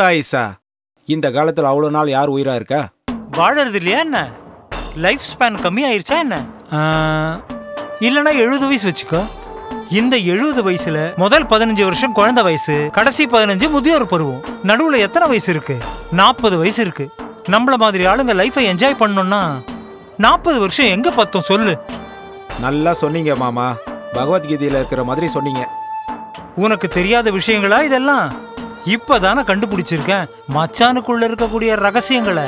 100 ஆயுசா? இந்த காலத்துல அவ்வளவு நாள் யார் உயிரா இருக்கா? வாழறது இல்லையா என்ன? லைஃப் ஸ்பேன் கம்மி ஆயிருச்சா என்ன? இல்லைன்னா 70 வயசு வச்சுக்கோ. இந்த 70 வயசுல முதல் 15 வருஷம் குழந்தை வயசு, கடைசி 15 முதியோர் பருவம். நடுவுல எத்தனை வயசு இருக்கு? 40 வயசு இருக்கு. நம்மள மாதிரி ஆளுங்க லைஃபை என்ஜாய் பண்ணணும்னா 40 வருஷம் எங்க பத்தோம் சொல்லு? நல்லா சொன்னீங்க மாமா, பகவத்கீதையில இருக்கிற மாதிரி சொன்னீங்க. உனக்கு தெரியாத விஷயங்களா இதெல்லாம்? இப்பதானே கண்டுபிடிச்சிருக்கேன் மச்சானுக்குள்ள இருக்கக்கூடிய ரகசியங்களை.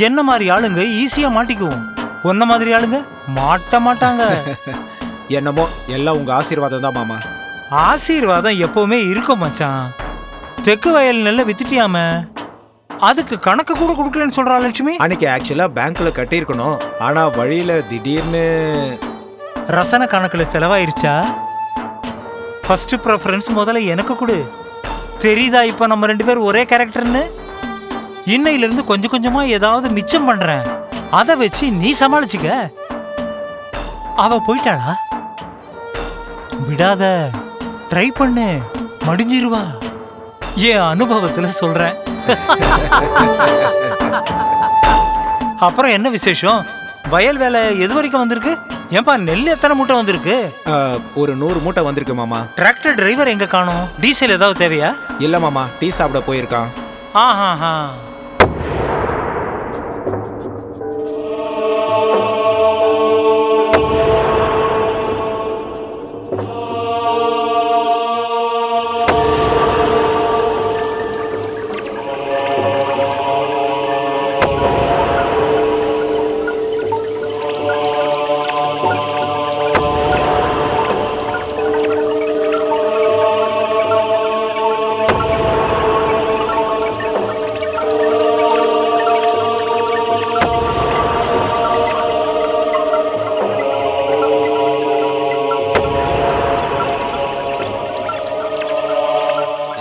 என்ன மாதிரி ஆளுங்க ஈஸியா மாட்டிக்குவோம், ஒன்ன மாதிரி ஆளுங்க மாட்ட மாட்டாங்க. என்னமோ எல்லாம் உங்க ஆசீர்வாதம் தான் மாமா. ஆசீர்வாதம் எப்பவுமே இருக்கும் மச்சான். தெற்கு வயல் நெல்ல வித்துட்டியாம, அதுக்கு கணக்கு கூட கொடுக்கலன்னு சொல்றா லட்சுமி. அன்னைக்கு ஆக்சுவலா பேங்க்ல கட்டியிருக்கணும், ஆனா வழியில திடீர்னு ரசன கணக்குல செலவாயிருச்சா? ஃபர்ஸ்ட் ப்ரெஃபரன்ஸ் முதல்ல எனக்கு கொடு. தெரியுதா இப்ப நம்ம 2 பேர் ஒரே கேரக்டர்னு? இன்னையில இருந்து கொஞ்சம் கொஞ்சமா ஏதாவது மிச்சம் பண்றேன், அதை வச்சு நீ சமாளிச்சுக்க. அவ போயிட்டாளா? விடாத, ட்ரை பண்ணு, மடிஞ்சிருவா. என் அனுபவத்துல சொல்றேன். அப்புறம் என்ன விசேஷம்? வயல் வேலை எது வரைக்கும் வந்திருக்கு? ஏன்பா நெல் எத்தனை மூட்டை வந்திருக்கு? ஒரு 100 மூட்டை வந்திருக்கு மாமா. டிராக்டர் டிரைவர் எங்க காணோம்? டீசல் ஏதாவது தேவையா? இல்ல மாமா, டீ சாப்பிட போயிருக்கான். ஆஹா.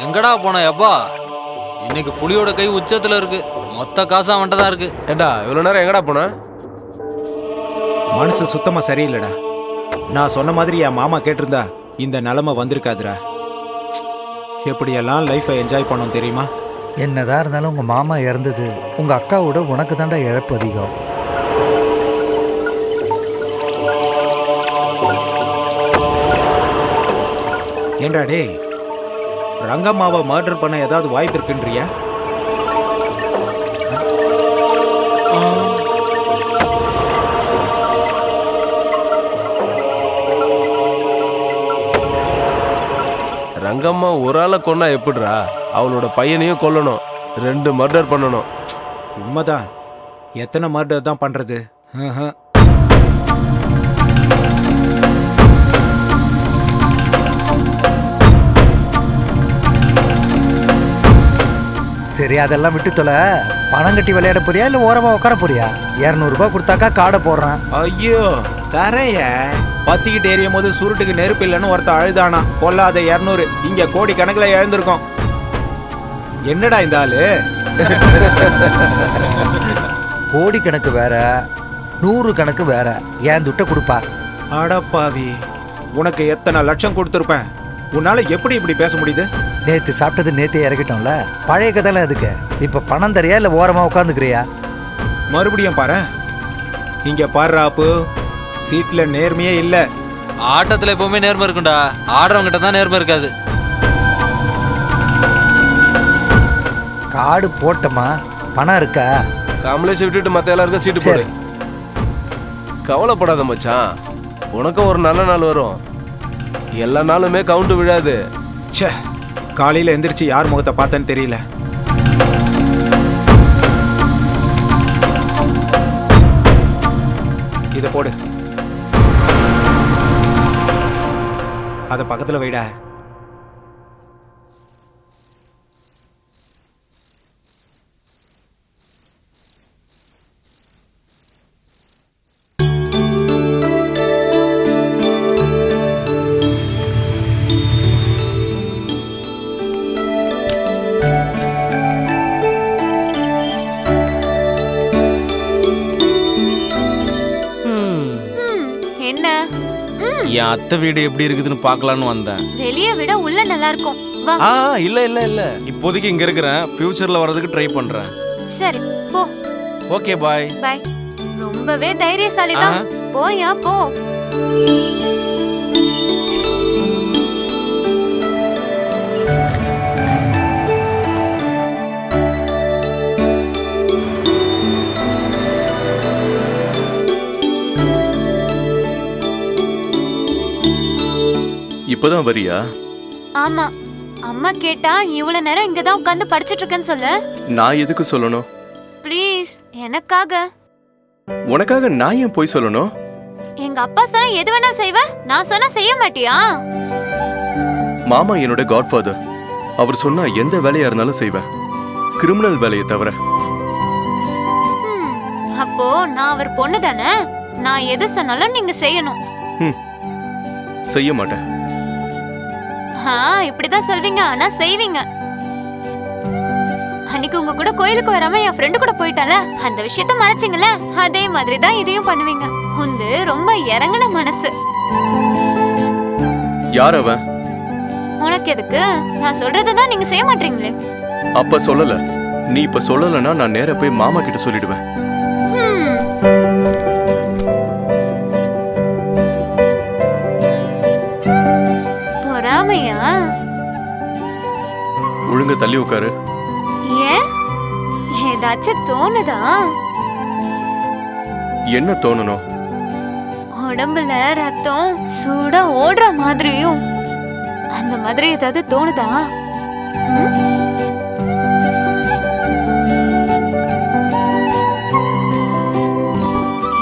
எங்கடா போன எப்பா? இன்னைக்கு புலியோட கை உச்சத்துல இருக்கு, மொத்த காசா வந்துட்டதா இருக்கு. ஏண்டா இவ்வளவு நேரம் எங்கடா போன? மனசு சுத்தமா சரியில்லடா. நான் சொன்ன மாதிரி என் மாமா கேட்டிருந்தா இந்த நிலைமை வந்திருக்காதுடா. எப்படியெல்லாம் லைஃபை என்ஜாய் பண்ணோம் தெரியுமா? என்னதான் இருந்தாலும் உங்க மாமா இறந்தது உங்க அக்காவோட உனக்கு தாண்டா இழப்பு அதிகம். ஏண்டா டே, ரங்கம்மாவை மர்டர் பண்ண ஏதாவது வாய்ப்பு இருக்குன்றியா? ரங்கம்மா ஒரு ஆளை கொன்னா எப்படிரா? அவளோட பையனையும் கொல்லணும், 2 மர்டர் பண்ணணும். உண்மைதான். எத்தனை மர்டர் தான் பண்றது? சரி, அதெல்லாம் விட்டு தொலை. பணம் கட்டி விளையாட போறியா இல்ல ஓரமா உட்கார போறியா? 200 ரூபாய் கொடுத்தாக்கா காடை போடுறான். ஐயோ தரைய பத்திக்கிட்டு எரியும் போது சுருட்டுக்கு நெருப்பு இல்லைன்னு ஒருத்த அழுதானா. கொல்லாத 200 இங்க கோடி கணக்குல இழந்திருக்கோம். என்னடா இந்த ஆளு? கோடி கணக்கு வேற, 100 கணக்கு வேற. ஏன் துட்ட கொடுப்பா? அடப்பாவி, உனக்கு எத்தனை லட்சம் கொடுத்துருப்பேன், உன்னால எப்படி இப்படி பேச முடியுது? நேத்து சாப்பிட்டது நேத்தே இறக்கிட்டோம்ல, பழைய கதைலாம் எதுக்கு? இப்ப பணம் தரியா இல்ல ஓரமா உட்காந்துக்கிறியா? மறுபடியும் பாரு, இங்க பாடுறாப்பு, சீட்ல நேர்மையே இல்ல. ஆட்டத்துல எப்பவுமே நேர்மை இருக்குண்டா, ஆடுறவங்கிட்ட தான் நேர்மை இருக்காது. காடு போட்டமா, பணம் இருக்கா? கமலேஷை விட்டுட்டு மத்த எல்லாருக்கும் சீட்டு போடு. கவலைப்படாத மச்சான், உனக்கும் ஒரு நல்ல நாள் வரும். எல்லா நாளுமே கவுண்ட் விழாது. ச்சே, காலையில எந்திரிச்சு யார் முகத்தை பார்த்தேன்னு தெரியல. இத போடு, அத பக்கத்துல வைடா. என்ன என் அத்தை வீடு எப்படி இருக்குதுன்னு பார்க்கலான்னு வந்தேன். வெளியே விட உள்ள நல்லா இருக்கும். வா. இல்ல இப்போதைக்கு இங்க இருக்கிறேன். ஃபியூச்சர்ல வரதுக்கு ட்ரை பண்றேன். சரி போ. Okay bye. பாய். ரொம்பவே தைரியசாலி தான். போயா போ. இப்பதான் வரியா? ஆமா. அம்மா கேட்டா இவ்வளவு நேரம் இங்கதான் உட்கார்ந்து படிச்சிட்டு இருக்கேன்னு சொல்லு. நான் எதுக்கு சொல்லணும்? ப்ளீஸ் எனக்காக. உனக்காக நான் ஏன் போய் சொல்லணும்? எங்க அப்பா சொன்னா எது வேணா செய்வ, நான் சொன்னா செய்ய மாட்டியா? மாமா என்னோட காட்ஃபாதர். அவர் சொன்னா எந்த வேலையா இருந்தாலும் செய்வேன், கிரிமினல் வேலையை தவிர. அப்போ நான் அவர் பொண்ணு தானே, நான் எது சொன்னாலும் நீங்க செய்யணும். செய்ய மாட்டேன். இப்படிதான் சொல்வீங்க, ஆனா செய்வீங்க. அன்னைக்கு உங்க கூட கோயிலுக்கு வராம என் ஃப்ரெண்டு கூட போயிட்டால, அந்த விஷயத்த மறைச்சிங்கல, அதே மாதிரி தான் இதையும் பண்ணுவீங்க. உந்து ரொம்ப இறங்கின மனசு. யார் அவன்? உனக்கு எதுக்கு? நான் சொல்றதுதான் நீங்க செய்ய மாட்டீங்களே. அப்ப சொல்லல. நீ இப்ப சொல்லலன்னா நான் நேரா போய் மாமா கிட்ட சொல்லிடுவேன். பொறாமையா? ஒழுங்க தள்ளி உட்காரு. ஏன்? ஏதாச்சும் தோணுதா? என்ன தோணணும்? உடம்புல ரத்தம் சூடா ஓடுற மாதிரியும் அந்த மாதிரி ஏதாவது தோணுதா?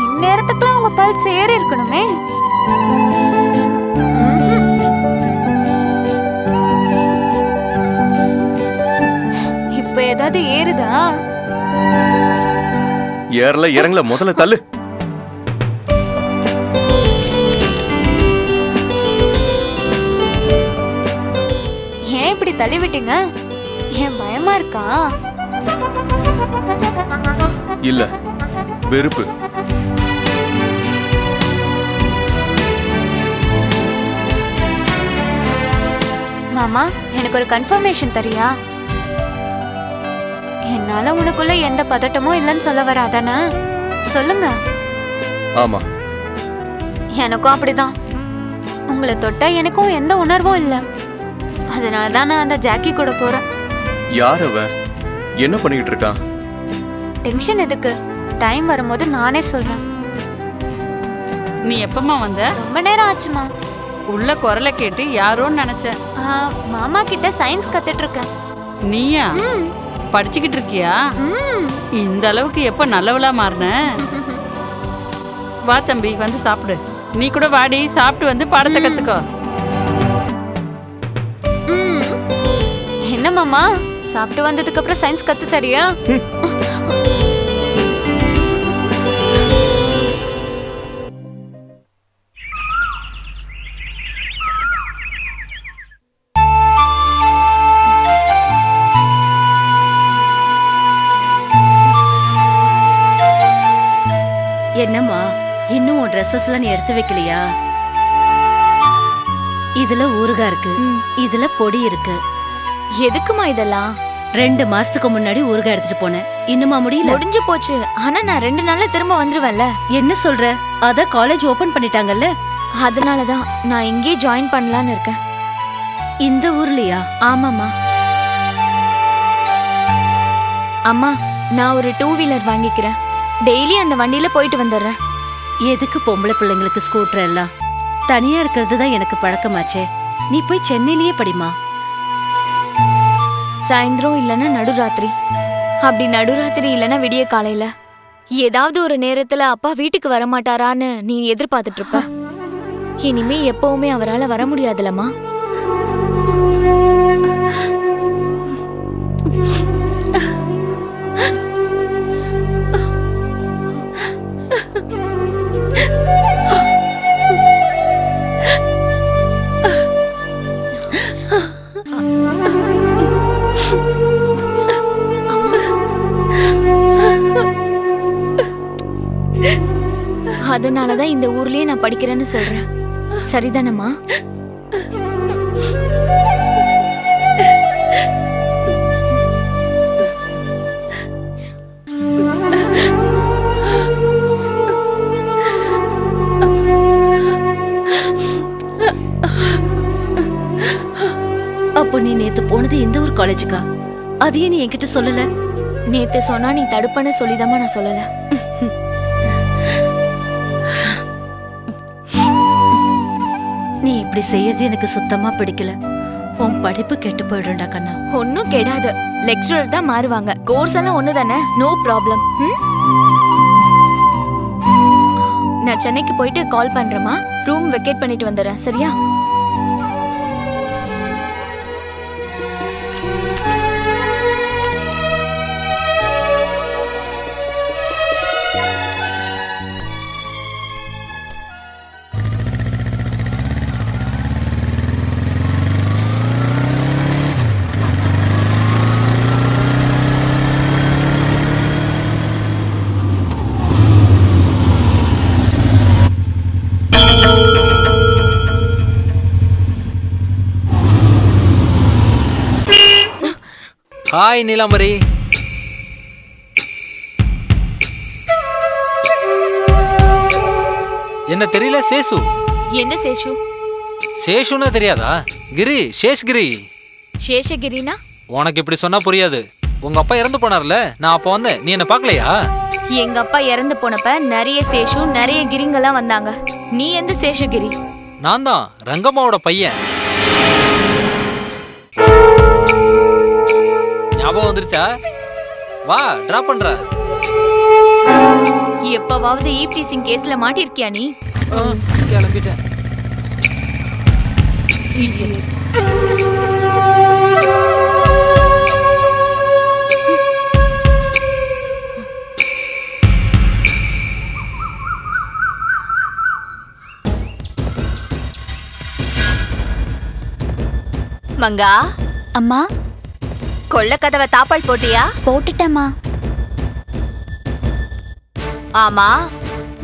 இந்நேரத்துக்குலாம் உங்க பல்ஸ் ஏறி இருக்கணுமே. இப்ப ஏதாவது ஏறுதா? ஏறல இறங்கல, முதல்ல தள்ளு. ஏன் இப்படி தள்ளி விட்டீங்க? ஏன் பயமா இருக்கா? இல்ல, வெறுப்பு. மாமா, எனக்கு ஒரு கன்ஃபர்மேஷன் தரியா? என்னால உனக்குள்ள எந்த பதட்டமும் இல்லைன்னு சொல்ல வராதானே? சொல்லுங்க. ஆமா, எனக்கும் அப்படிதான். உங்களை தொட்டா எனக்கும் எந்த உணர்வும் இல்லை. அதனாலதான் நான் அந்த ஜாக்கி கூட போறேன். யார் அவன்? என்ன பண்ணிட்டு இருக்கான்? டென்ஷன் எதுக்கு? டைம் வரும்போது நானே சொல்றேன். நீ எப்பமா வந்த? ரொம்ப நேரம் ஆச்சுமா. உள்ள குரலை கேட்டு யாரோன்னு நினைச்சேன். மாமா கிட்ட சயின்ஸ் கத்துட்டு இருக்கேன். நீயா? படிச்சுக்கிட்டு இருக்கியா? இந்த அளவுக்கு எப்ப நல்லவளா மாறின? வா தம்பி, வந்து சாப்பிடு. நீ கூட வாடி, சாப்பிட்டு வந்து பாடத்தை கத்துக்கோ. என்ன மாமா, சாப்பிட்டு வந்ததுக்கு அப்புறம் சயின்ஸ் கத்து தரியா? என்னம்மா, இன்னும் உன் ட்ரெஸ்ஸஸ்லாம் நீ எடுத்து வைக்கலையா? இதுல ஊறுகாய் இருக்கு, இதுல பொடி இருக்கு. எதுக்குமா இதெல்லாம்? 2 மாசத்துக்கு முன்னாடி ஊறுகாய் எடுத்துட்டு போனேன். இன்னுமா முடியல? முடிஞ்சு போச்சு. ஆனா நான் 2 நாள்ல திரும்ப வந்துருவேன்ல. என்ன சொல்ற? அத காலேஜ் ஓபன் பண்ணிட்டாங்கல்ல, அதனாலதான் நான் இங்கே ஜாயின் பண்ணலான்னு இருக்கேன். இந்த ஊர்லயா? ஆமாமா. அம்மா, நான் ஒரு 2 வீலர் வாங்கிக்கிறேன். டெய்லி அந்த வண்டியில போயிட்டு வந்துடுறேன். எதுக்கு பொம்பளை பிள்ளைங்களுக்கு ஸ்கூட்டர் எல்லாம்? தனியா இருக்கிறது தான் எனக்கு பழக்கமாச்சே. நீ போய் சென்னையிலேயே படிமா. சாயந்தரம் இல்லைன்னா நடுராத்திரி, அப்படி நடுராத்திரி இல்லைன்னா விடிய காலையில ஏதாவது ஒரு நேரத்துல அப்பா வீட்டுக்கு வரமாட்டாரான்னு நீ எதிர்பார்த்துட்டு இருப்ப. இனிமே எப்பவுமே அவரால் வர முடியாதுலம்மா. அதனாலதான் இந்த ஊர்லயே நான் படிக்கிறேன்னு சொல்றேன். சரிதானம்மா? அப்போ நீ நேத்து போனது எந்த ஒரு காலேஜுக்கா? அதையே நீ என்கிட்ட சொல்லல. நேத்து சொன்னா நீ தடுப்பன்னு சொல்லிதாமா நான் சொல்லல. நீ இப்படி செய்யறது எனக்கு சுத்தமா பிடிக்கல. உன் படிப்பு கெட்டு போயிடும்டா கண்ணா. ஒன்னும் கெடாது. லெக்சரர் தான் மாறுவாங்க. கோர்ஸ் எல்லாம் ஒண்ணு தானே, நோ ப்ராப்ளம். நான் சென்னைக்கு போயிட்டு கால் பண்றேமா. ரூம் வெக்கேட் பண்ணிட்டு வந்துடுறேன், சரியா? ஹாய் நீலாம்பரி. என்ன தெரியல சேசு? என்ன சேஷு? சேஷுன்னா தெரியாதா? கிரி, சேஷ்கிரி. சேஷகிரினா? உனக்கு இப்படி சொன்னா புரியாது. உங்க அப்பா இறந்து போனார்ல, நான் அப்ப வந்தேன். நீ என்ன பார்க்கலையா? எங்க அப்பா இறந்து போனப்ப நிறைய சேஷு நிறைய கிரிங்கெல்லாம் வந்தாங்க. நீ எந்த சேஷகிரி? நான் தான் ரங்கம்மாவோட பையன். ஞாபகம் வந்துருச்சா? வா, டிராப் பண்ற. எப்பவாவது ஈவ் டீசிங் கேஸ்ல மாட்டிருக்கியா நீ? கிளம்பிட்டேன். மங்கா. அம்மா, கொள்ள கதவை தாப்பால் போட்டியா? போட்டுட்டேம்மா. ஆமா,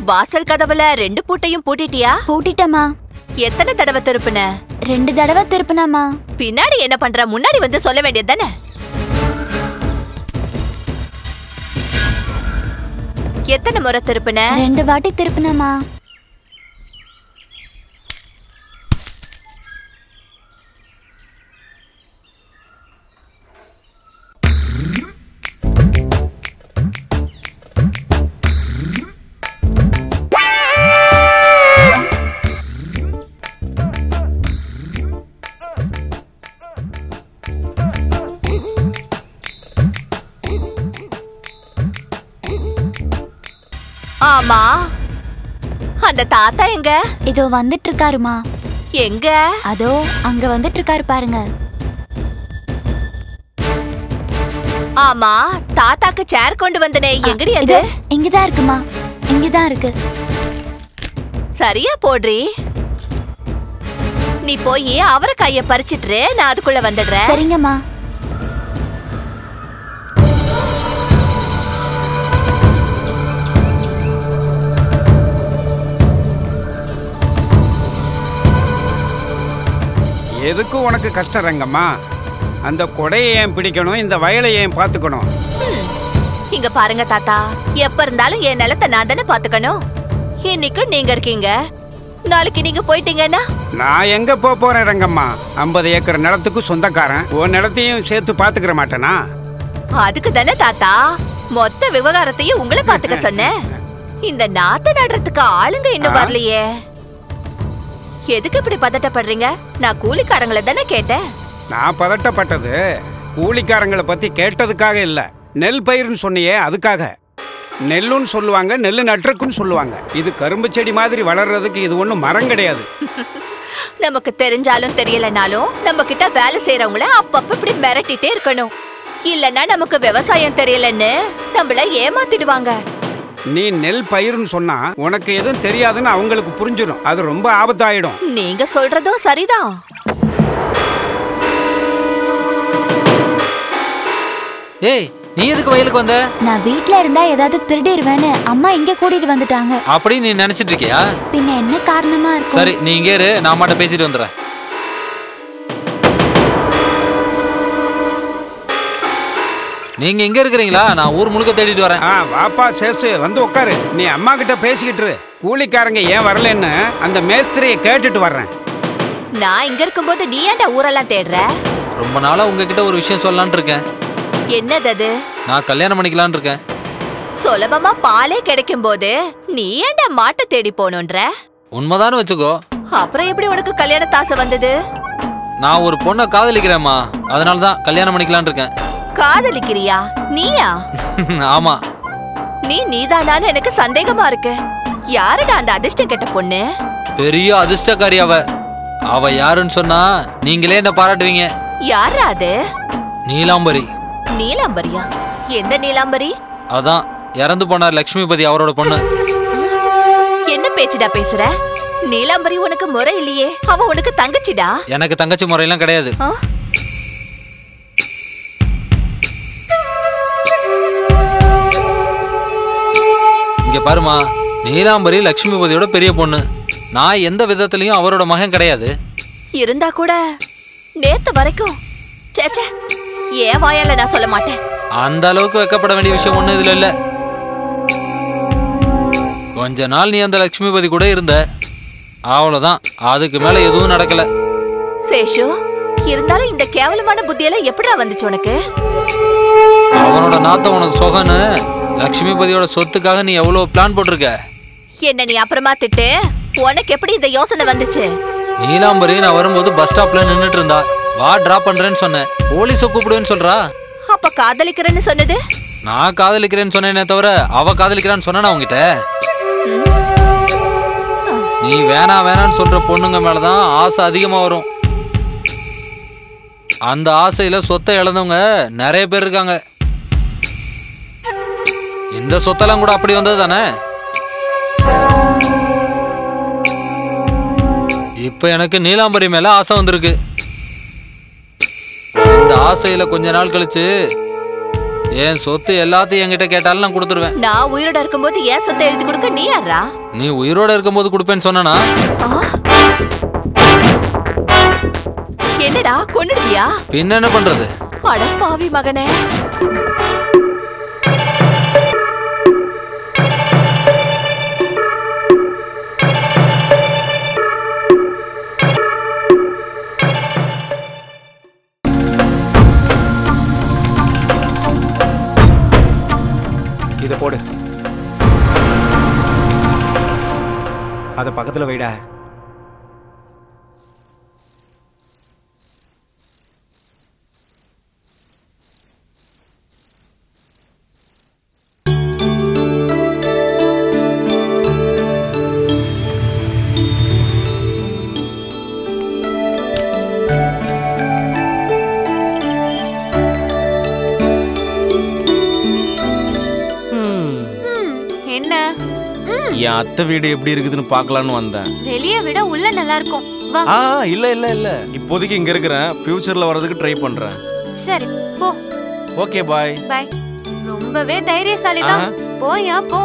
வாசல் கதவுல 2 பூட்டையும் பூட்டிட்டியா? பூட்டிட்டேம்மா. எத்தனை தடவை திருப்புன? 2 தடவை திருப்பினாமா. பின்னாடி என்ன பண்ற? முன்னாடி வந்து சொல்ல வேண்டியது தானே? எத்தனை முறை திருப்புன? 2 வாட்டி திருப்பினாமா. ஆமா, அந்த தாத்தா எங்க? இதோ வந்துட்டு இருக்காருமா. எங்க? அதோ அங்க வந்துட்டு இருக்காரு பாருங்க. ஆமா, தாத்தாக்கு சேர் கொண்டு வந்தனே, எங்கடி அது? இங்கதான் இருக்குமா, இங்கதான் இருக்கு. சரியா போடுறி. நீ போய் அவரை கைய பறிச்சிட்டு நான் அதுக்குள்ள வந்துடுறேன். சரிங்கம்மா. எதுக்கும் உனக்கு கஷ்டம் ரங்கம்மா. அந்த கொடையை ஏன் பிடிக்கணும், இந்த வயலை ஏன் பாத்துக்கணும்? இங்க பாருங்க தாத்தா, எப்ப இருந்தாலும் என் நிலத்தை நான் தானே பாத்துக்கணும். இன்னைக்கு நீங்க இருக்கீங்க, நாளைக்கு நீங்க போயிட்டீங்கன்னா நான் எங்க போறேன் ரங்கம்மா? 50 ஏக்கர் நிலத்துக்கு சொந்தக்காரன். உன் நிலத்தையும் சேர்த்து பாத்துக்கிற மாட்டேனா? அதுக்கு தானே தாத்தா மொத்த விவகாரத்தையும் உங்களை பாத்துக்க சொன்னேன். இந்த நாத்து நடுறதுக்கு ஆளுங்க இன்னும் வரலையே. எதுக்கு இப்படி பதட்டப்படுறீங்க? நான் கூலிக்காரங்களை தானே கேட்டேன். நான் பதட்டப்பட்டது கூலிக்காரங்களை பத்தி கேட்டதுக்காக இல்ல, நெல் பயிர்னு சொன்னியே அதுக்காக. நெல்லுன்னு சொல்லுவாங்க, நெல்லு நட்டுருக்குன்னு சொல்லுவாங்க. இது கரும்பு செடி மாதிரி வளர்றதுக்கு இது ஒன்றும் மரம் கிடையாது. நமக்கு தெரிஞ்சாலும் தெரியலனாலும் நம்ம கிட்ட வேலை செய்யறவங்கள அப்பப்ப இப்படி மிரட்டிட்டே இருக்கணும். இல்லன்னா நமக்கு விவசாயம் தெரியலன்னு நம்மள ஏமாத்திடுவாங்க. நீ நெல் பயிர்னு சொன்னா உனக்கு எதுவும் தெரியாதுன்னு அவங்களுக்கு புரிஞ்சிடும். அது ரொம்ப ஆபத்தாயிடும். நீங்க சொல்றதும் சரிதான். ஏய், நீ எதுக்கு வயலுக்கு வந்த? நான் வீட்ல இருந்தா ஏதாவது திருடிடுவேன்னு அம்மா இங்க கூட்டிட்டு வந்துட்டாங்க. அப்படி நீ நினைச்சிட்டு இருக்கியா? பின்ன என்ன காரணமா இருக்கும்? சரி நீ இங்கே இரு, நான் அம்மாட்ட பேசிட்டு வந்துடுறேன். நீங்க எங்க இருக்கிறீங்களா? நான் ஊர் முழுக்க தேடிட்டு வரேன். வாப்பா சேசு, வந்து உட்காரு. நீ அம்மா கிட்ட பேசிக்கிட்டு கூலிக்காரங்க ஏன் வரலன்னு அந்த மேஸ்திரியை கேட்டுட்டு வர்றேன். நான் இங்க இருக்கும்போது நீ ஏன்டா ஊரெல்லாம் தேடுற? ரொம்ப நாளா உங்ககிட்ட ஒரு விஷயம் சொல்லலாம்னு இருக்கேன். என்னது அது? நான் கல்யாணம் பண்ணிக்கலாம்னு இருக்கேன். சுலபமா பாலே கிடைக்கும் போது நீ ஏன்டா மாட்டை தேடி போகணுன்ற? உண்மைதானு வச்சுக்கோ. அப்புறம் எப்படி உனக்கு கல்யாண தாசை வந்தது? நான் ஒரு பொண்ணை காதலிக்கிறேம்மா, அதனால தான் கல்யாணம் பண்ணிக்கலாம்னு இருக்கேன். காதலிக்கிறியா? நீயா? ஆமா. நீதானான்னு எனக்கு சந்தேகமா இருக்கு. யாருடா அந்த அதிர்ஷ்டம் கெட்ட பொண்ணு? பெரிய அதிர்ஷ்டக்காரி அவ. அவ யாருன்னு சொன்னா நீங்களே என்ன பாராட்டுவீங்க. யாரா அது? நீலாம்பரி. நீலாம்பரியா? எந்த நீலாம்பரி? அதான் இறந்து போனார் லட்சுமிபதி, அவரோட பொண்ணு. என்ன பேச்சுடா பேசுற? நீலாம்பரி உனக்கு முறை இல்லையே, அவ உனக்கு தங்கச்சிடா. எனக்கு தங்கச்சி முறையெல்லாம் கிடையாது. இங்க பாருமா, நீலாம்பரி லட்சுமிபதியோட பெரிய பொண்ணு. நான் எந்த விதத்திலையும் அவரோட மகன் கிடையாது. இருந்தா கூட நேத்து வரைக்கும் சேச்சே, ஏன் வாயால நான் சொல்ல மாட்டேன். அந்த அளவுக்கு வைக்கப்பட வேண்டிய விஷயம் ஒண்ணு இதுல இல்ல. கொஞ்ச நாள் நீ அந்த லட்சுமிபதி கூட இருந்த, அவ்வளவுதான். அதுக்கு மேல எதுவும் நடக்கல. சேஷு, இருந்தாலும் இந்த கேவலமான புத்தியெல்லாம் எப்படிடா வந்துச்சு உனக்கு? அவனோட நாத்தம் உனக்கு சொகன்னு லட்சுமிபதியோட சொத்துக்காக நீ எவ்வளவு பிளான் போட்டிருக்க. என்ன நீ அப்புறமா திட்டு. உனக்கு எப்படி இந்த யோசனை வந்துச்சு? நீலாம்பரி நான் வரும்போது பஸ் ஸ்டாப்ல நின்னுட்டு இருந்தா. வா டிராப் பண்றேன்னு சொன்னேன். போலீஸ கூப்பிடுவேன்னு சொல்றா. அப்ப காதலிக்கிறேன்னு சொன்னது? நான் காதலிக்கிறேன்னு சொன்னேனே தவிர அவ காதலிக்கிறான்னு சொன்னா உங்ககிட்ட. நீ வேணான்னு சொல்ற பொண்ணுங்க மேலதான் ஆசை அதிகமா வரும். அந்த ஆசையில சொத்தை இழந்தவங்க நிறைய பேர் இருக்காங்க. இந்த சொத்தெல்லாம் கூட அப்படி வந்தது தானே. இப்ப எனக்கு நீலாம்பரி மேல ஆசை வந்திருக்கு. இந்த ஆசையில கொஞ்ச நாள் கழிச்சு என் சொத்து எல்லாத்தையும் என்கிட்ட கேட்டாலும் நான் கொடுத்துருவேன். நான் உயிரோட இருக்கும்போது ஏன் சொத்தை எழுதி கொடுக்க நீ யாரா? நீ உயிரோட இருக்கும்போது கொடுப்பேன்னு சொன்னா என்னடா கொன்னுடுவியா? பின்ன என்ன பண்றது? அட பாவி மகனே. இதை போடு, அத பக்கத்துல வைடா. என் அத்தை வீடு எப்படி இருக்குதுன்னு பார்க்கலான்னு வந்தேன். வெளியே விட உள்ள நல்லா இருக்கும். வா. இல்ல இப்போதைக்கு இங்க இருக்கிறேன். ஃபியூச்சர்ல வரதுக்கு ட்ரை பண்றேன். சரி போ. Okay bye. பாய். ரொம்பவே தைரியசாலி தான். போயா போ.